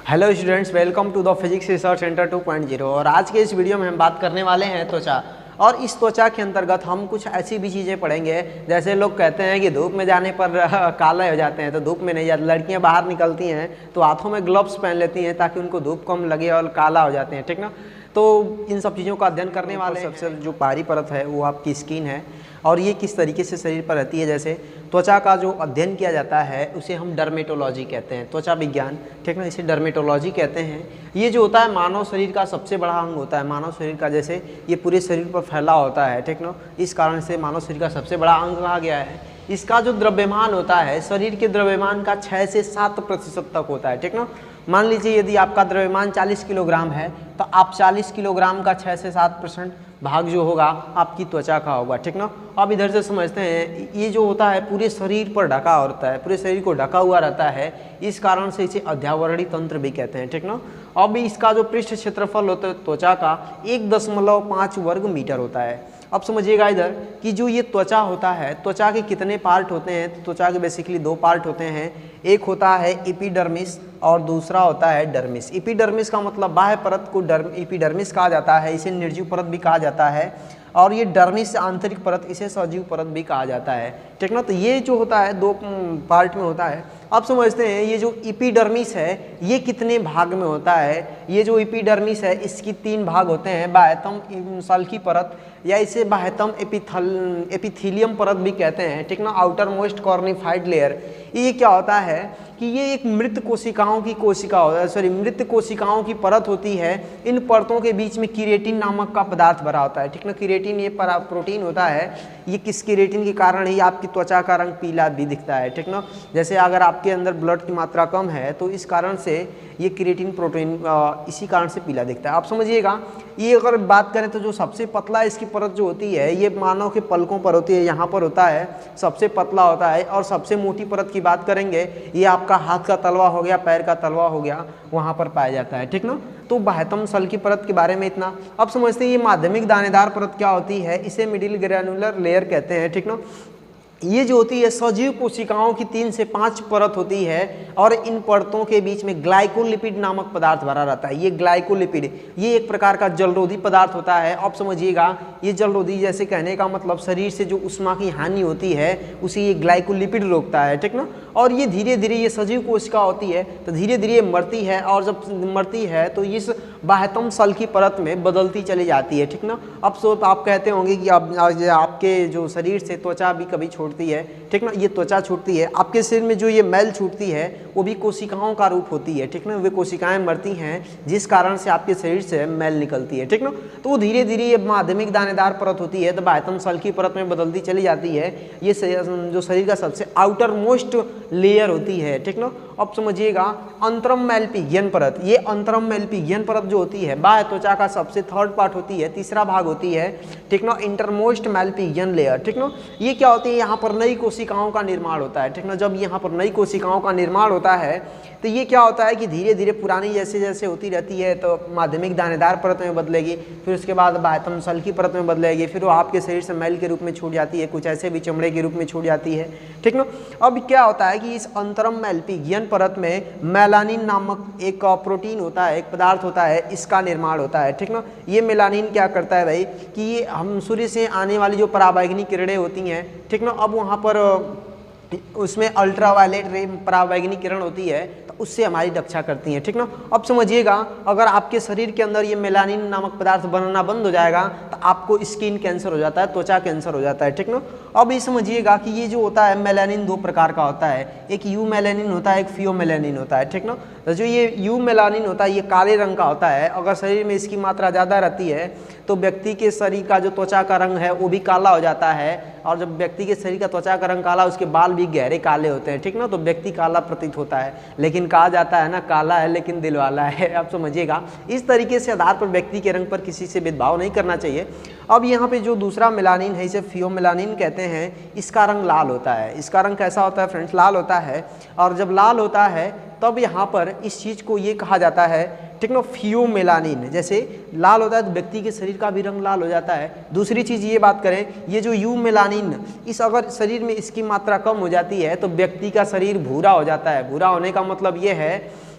Hello students, welcome to the physics research centre 2.0। और आज के इस वीडियो में हम बात करने वाले हैं त्वचा। और इस त्वचा के अंतर्गत हम कुछ ऐसी भी चीज़ें पढ़ेंगे, जैसे लोग कहते हैं कि धूप में जाने पर काले हो जाते हैं, तो धूप में नहीं जाते। लड़कियां बाहर निकलती हैं तो हाथों में ग्लव्स पहन लेती हैं ताकि उनको धूप कम लगे और काला हो जाते हैं, ठीक ना। तो इन सब चीज़ों का अध्ययन करने वाले सबसे जो बाहरी परत है वो आपकी स्किन है, और ये किस तरीके से शरीर पर रहती है। जैसे त्वचा का जो अध्ययन किया जाता है उसे हम डर्मेटोलॉजी कहते हैं, त्वचा विज्ञान, ठीक ना, इसे डर्मेटोलॉजी कहते हैं। ये जो होता है मानव शरीर का सबसे बड़ा अंग होता है। मानव शरीर का जैसे ये पूरे शरीर पर फैला होता है, ठीक ना, इस कारण से मानव शरीर का सबसे बड़ा अंग कहा गया है। इसका जो द्रव्यमान होता है शरीर के द्रव्यमान का 6 से 7% तक होता है, ठीक ना। मान लीजिए यदि आपका द्रव्यमान 40 किलोग्राम है तो आप 40 किलोग्राम का 6 से 7% भाग जो होगा आपकी त्वचा का होगा, ठीक ना। अब इधर से समझते हैं, ये जो होता है पूरे शरीर पर ढका होता है, पूरे शरीर को ढका हुआ रहता है, इस कारण से इसे अध्यावरणीय तंत्र भी कहते हैं, ठीक ना। अब इसका जो पृष्ठ क्षेत्रफल होता है त्वचा का 1.5 वर्ग मीटर होता है। अब समझिएगा इधर कि जो ये त्वचा होता है, त्वचा के कितने पार्ट होते हैं, तो त्वचा के बेसिकली 2 पार्ट होते हैं। एक होता है एपिडर्मिस और दूसरा होता है डर्मिस। एपिडर्मिस का मतलब बाह्य परत को एपिडर्मिस कहा जाता है, इसे निर्जीव परत भी कहा जाता है। और ये डर्मिस आंतरिक परत, इसे सजीव परत भी कहा जाता है, ठीक ना। तो ये जो होता है 2 पार्ट में होता है। अब समझते हैं ये जो एपिडर्मिस है ये कितने भाग में होता है। ये जो एपिडर्मिस है इसकी 3 भाग होते हैं, बाह्यतम सल्की परत या इसे बाह्यतम एपिथीलियम परत भी कहते हैं, ठीक ना, आउटर मोस्ट कॉर्निफाइड लेयर। ये क्या होता है कि ये एक मृत कोशिकाओं की मृत कोशिकाओं की परत होती है। इन परतों के बीच में केराटिन नामक का पदार्थ भरा होता है, ठीक ना। केराटिन ये प्रोटीन होता है, ये किस केराटिन के कारण ही आपकी त्वचा का रंग पीला भी दिखता है, ठीक ना। जैसे अगर आपके अंदर ब्लड की मात्रा कम है तो इस कारण से ये केराटिन प्रोटीन इसी कारण से पीला दिखता है। आप समझिएगा, ये अगर बात करें तो जो सबसे पतला इसकी परत जो होती है ये मानव के पलकों पर होती है, यहाँ पर होता है, सबसे पतला होता है। और सबसे मोटी परत की बात करेंगे ये आपका हाथ का तलवा हो गया, पैर का तलवा हो गया, वहाँ पर पाया जाता है, ठीक ना। तो बाह्यतम सल्की परत के बारे में इतना। अब समझते हैं ये माध्यमिक दानेदार परत क्या होती है, इसे मिडिल ग्रैन्युलर लेयर कहते हैं, ठीक ना। ये जो होती है सजीव कोशिकाओं की 3 से 5 परत होती है, और इन परतों के बीच में ग्लाइकोलिपिड नामक पदार्थ भरा रहता है। ये ग्लाइकोलिपिड ये एक प्रकार का जलरोधी पदार्थ होता है। अब समझिएगा ये जलरोधी, जैसे कहने का मतलब शरीर से जो उष्मा की हानि होती है उसे ये ग्लाइकोलिपिड रोकता है, ठीक ना। और ये धीरे धीरे ये सजीव कोशिका होती है तो धीरे धीरे ये मरती है, और जब मरती है तो इस बाह्यतम सल्की परत में बदलती चली जाती है, ठीक ना। अब आप कहते होंगे कि आपके जो शरीर से त्वचा भी कभी छूटती है, ठीक ना, ये त्वचा छूटती है। आपके शरीर में जो ये मैल छूटती है वो भी कोशिकाओं का रूप होती है, ठीक ना। वे कोशिकाएं मरती हैं जिस कारण से आपके शरीर से मैल निकलती है, ठीक ना। तो वो धीरे धीरे ये माध्यमिक दानेदार परत होती है तो बाह्यतम सल्की परत में बदलती चली जाती है। ये जो शरीर का सबसे आउटर मोस्ट लेयर होती है, ठीक ना। अब समझिएगा अंतरम मेलपिगियन परत, ये अंतरम मेलपिगियन परत जो होती है बाह्य त्वचा का सबसे 3rd पार्ट होती है, तीसरा भाग होती है, ठीक ना, इंटरमोस्ट मेलपिगियन लेयर, ठीक ना। ये क्या होती है, यहाँ पर नई कोशिकाओं का निर्माण होता है, ठीक ना। जब यहाँ पर नई कोशिकाओं का निर्माण होता है तो ये क्या होता है कि धीरे धीरे पुरानी जैसे जैसे होती रहती है तो माध्यमिक दानेदार परत में बदलेगी, फिर उसके बाद बाह्यतम सल्की परत में बदलेगी, फिर वो आपके शरीर से मैल के रूप में छूट जाती है, कुछ ऐसे भी चमड़े के रूप में छूट जाती है, ठीक ना। अब क्या होता है कि इस अंतरम मेलपिगियन परत में मेलानिन नामक एक प्रोटीन होता है, एक पदार्थ होता है, इसका निर्माण होता है, ठीक ना। ये मेलानिन क्या करता है भाई कि ये हम सूर्य से आने वाली जो पराबैंगनी किरणें होती हैं, ठीक ना, अब वहाँ पर उसमें अल्ट्रावायलेट रे पराबैंगनी किरण होती है तो उससे हमारी रक्षा करती हैं, ठीक ना। अब समझिएगा अगर आपके शरीर के अंदर ये मेलानिन नामक पदार्थ बनना बंद हो जाएगा तो आपको स्किन कैंसर हो जाता है, त्वचा कैंसर हो जाता है, ठीक ना। अब ये समझिएगा कि ये जो होता है मेलानिन 2 प्रकार का होता है, एक यू मेलानिन होता है, एक फियो मेलानिन होता है, ठीक ना। तो जो ये यू मेलानिन होता है ये काले रंग का होता है। अगर शरीर में इसकी मात्रा ज़्यादा रहती है तो व्यक्ति के शरीर का जो त्वचा का रंग है वो भी काला हो जाता है, और जब व्यक्ति के शरीर का त्वचा का रंग काला उसके बाल भी गहरे काले होते हैं, ठीक ना। तो व्यक्ति काला प्रतीत होता है, लेकिन कहा जाता है ना काला है लेकिन दिल वाला है। आप समझिएगा इस तरीके से आधार पर व्यक्ति के रंग पर किसी से भेदभाव नहीं करना चाहिए। अब यहाँ पे जो दूसरा मेलानिन है इसे फियो मेलानिन कहते हैं, इसका रंग लाल होता है। इसका रंग कैसा होता है फ्रेंड्स, लाल होता है। और जब लाल होता है तब यहाँ पर इस चीज़ को ये कहा जाता है, ठीक ना, फियोमेलानिन। जैसे लाल होता है तो व्यक्ति के शरीर का भी रंग लाल हो जाता है। दूसरी चीज़ ये बात करें, ये जो यू मेलानिन, इस अगर शरीर में इसकी मात्रा कम हो जाती है तो व्यक्ति का शरीर भूरा हो जाता है। भूरा होने का मतलब ये है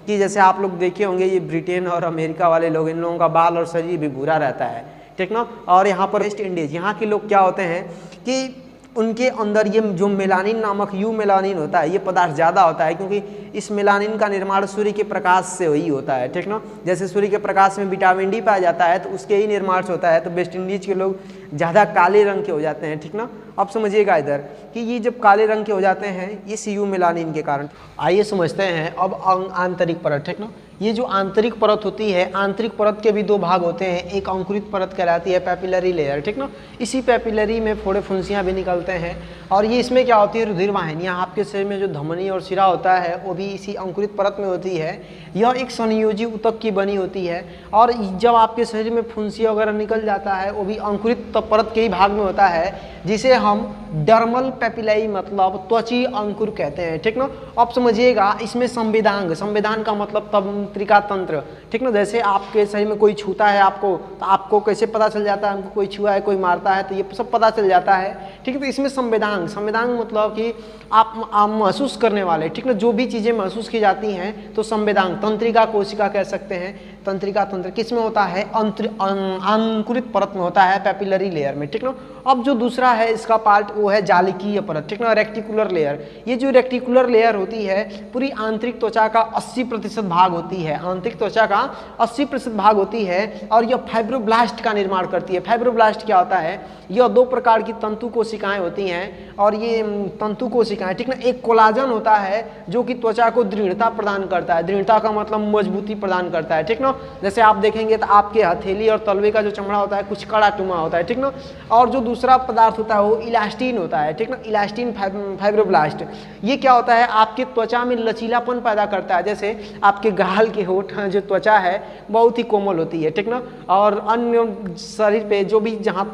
कि जैसे आप लोग देखे होंगे ये ब्रिटेन और अमेरिका वाले लोग, इन लोगों का बाल और शरीर भी भूरा रहता है, ठीक ना। और यहाँ पर वेस्ट इंडीज यहाँ के लोग क्या होते हैं कि उनके अंदर ये जो मेलानिन नामक यू मेलानिन होता है, ये पदार्थ ज़्यादा होता है, क्योंकि इस मेलानिन का निर्माण सूर्य के प्रकाश से ही होता है, ठीक ना। जैसे सूर्य के प्रकाश में विटामिन डी पाया जाता है तो उसके ही निर्माण से होता है। तो वेस्ट इंडीज के लोग ज़्यादा काले रंग के हो जाते हैं, ठीक ना। अब समझिएगा इधर कि ये जब काले रंग के हो जाते हैं इस यू मेलानिन के कारण। आइए समझते हैं अब आंतरिक परत, ठीक ना। ये जो आंतरिक परत होती है, आंतरिक परत के भी दो भाग होते हैं, एक अंकुरित परत कहलाती है, पैपिलरी लेयर, ठीक ना। इसी पैपिलरी में फोड़े फुंसियाँ भी निकलते हैं और ये इसमें क्या होती है, रुधिर वाहिनियाँ। आपके शरीर में जो धमनी और शिरा होता है वो भी इसी अंकुरित परत में होती है। यह एक संयोजी ऊतक की बनी होती है और जब आपके शरीर में फुंसिया वगैरह निकल जाता है वो भी अंकुरित परत के ही भाग में होता है, जिसे हम डर्मल पैपिलाई मतलब त्वची अंकुर कहते हैं, ठीक ना। अब समझिएगा इसमें संवेदांग, संवेदान का मतलब तंत्रिका तंत्र, ठीक ना। जैसे आपके शरीर में कोई छूता है आपको, तो आपको कैसे पता चल जाता है हमको कोई छुआ है, कोई मारता है, तो ये सब पता चल जाता है, ठीक है। तो इसमें संवेदांग, संवेदांग मतलब कि आप महसूस करने वाले, ठीक ना, जो भी चीज़ें महसूस की जाती हैं तो संवेदांग। तंत्रिका कोशिका कह सकते हैं, तंत्रिका तंत्र किस में होता है, अंकुरित परत में होता है, पैपिलरी लेयर में, ठीक ना। अब जो दूसरा है इसका पार्ट वो है जालिकीय परत, ठीक ना, रेक्टिकुलर लेयर। ये जो रेक्टिकुलर लेयर होती है पूरी आंतरिक त्वचा का 80% भाग होती है, आंतरिक त्वचा का 80% भाग होती है और यह फाइब्रोब्लास्ट का निर्माण करती है। फाइब्रोब्लास्ट क्या होता है, यह दो प्रकार की तंतु कोशिकाएं होती हैं और ये तंतु कोशिकाएं, ठीक ना, एक कोलाजन होता है जो कि त्वचा को दृढ़ता प्रदान करता है, दृढ़ता का मतलब मजबूती प्रदान करता है, ठीक ना। जैसे आप देखेंगे तो आपके हथेली और तलवे का जो चमड़ा होता है कुछ कड़ा टुमा होता है, ठीक ना। और जो दूसरा पदार्थ होता है वो इलास्टिन होता है, ठीक ना, इलास्टिन फाइब्रोब्लास्ट। ये क्या होता है, आपके त्वचा में लचीलापन पैदा करता है। जैसे आपके गाल के होठ जो त्वचा है बहुत ही कोमल होती है, ठीक ना, और अन्य शरीर पे जो भी जहाँ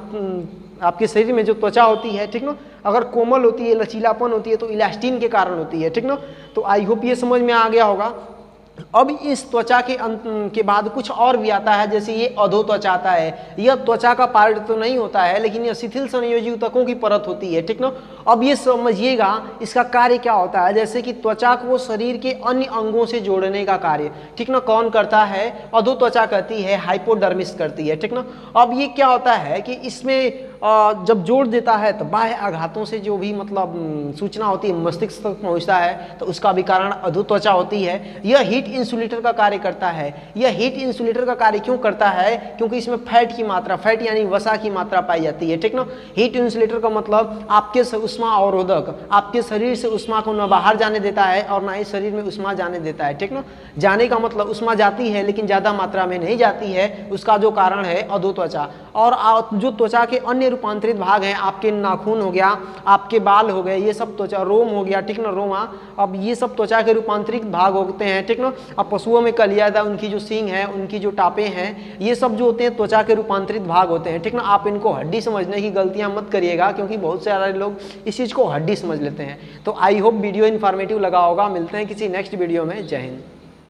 आपके शरीर में जो त्वचा होती है, ठीक ना, अगर कोमल होती है, लचीलापन होती है तो इलास्टिन के कारण होती है, ठीक ना। तो आई होप ये समझ में आ गया होगा। अब इस त्वचा के बाद कुछ और भी आता है, जैसे ये अधो त्वचा आता है। यह त्वचा का पार्ट तो नहीं होता है लेकिन यह शिथिल संयोजी ऊतकों की परत होती है, ठीक ना। अब ये समझिएगा इसका कार्य क्या होता है, जैसे कि त्वचा को शरीर के अन्य अंगों से जोड़ने का कार्य, ठीक ना, कौन करता है, अधो त्वचा करती है, हाइपोडर्मिस करती है, ठीक ना। अब ये क्या होता है कि इसमें जब जोड़ देता है तो बाह्य आघातों से जो भी मतलब सूचना होती है मस्तिष्क तक पहुंचता है, तो उसका भी कारण अधो त्वचा होती है। यह हीट इंसुलेटर का कार्य करता है। यह हीट इंसुलेटर का कार्य क्यों करता है, क्योंकि इसमें फैट की मात्रा, फैट यानी वसा की मात्रा पाई जाती है, ठीक ना। हीट इंसुलेटर का मतलब आपके उष्मा अवरोधक, आपके शरीर से उष्मा को न बाहर जाने देता है और ना ही शरीर में उष्मा जाने देता है, ठीक ना। जाने का मतलब उष्मा जाती है लेकिन ज़्यादा मात्रा में नहीं जाती है, उसका जो कारण है अधो त्वचा। और जो त्वचा के अन्य रूपांतरित भाग हैं, आपके नाखून हो गया, आपके बाल हो गए, ये सब त्वचा, रोम हो गया, ठीक ना, रोमा, अब ये सब त्वचा के रूपांतरित भाग होते हैं, ठीक ना। अब पशुओं में कलिया था, उनकी जो सींग है, उनकी जो टापे हैं, ये सब जो होते हैं त्वचा के रूपांतरित भाग होते हैं, ठीक ना। आप इनको हड्डी समझने की गलतियां मत करिएगा, क्योंकि बहुत सारे लोग इस चीज़ को हड्डी समझ लेते हैं। तो आई होप वीडियो इन्फॉर्मेटिव लगा होगा। मिलते हैं किसी नेक्स्ट वीडियो में। जय हिंद।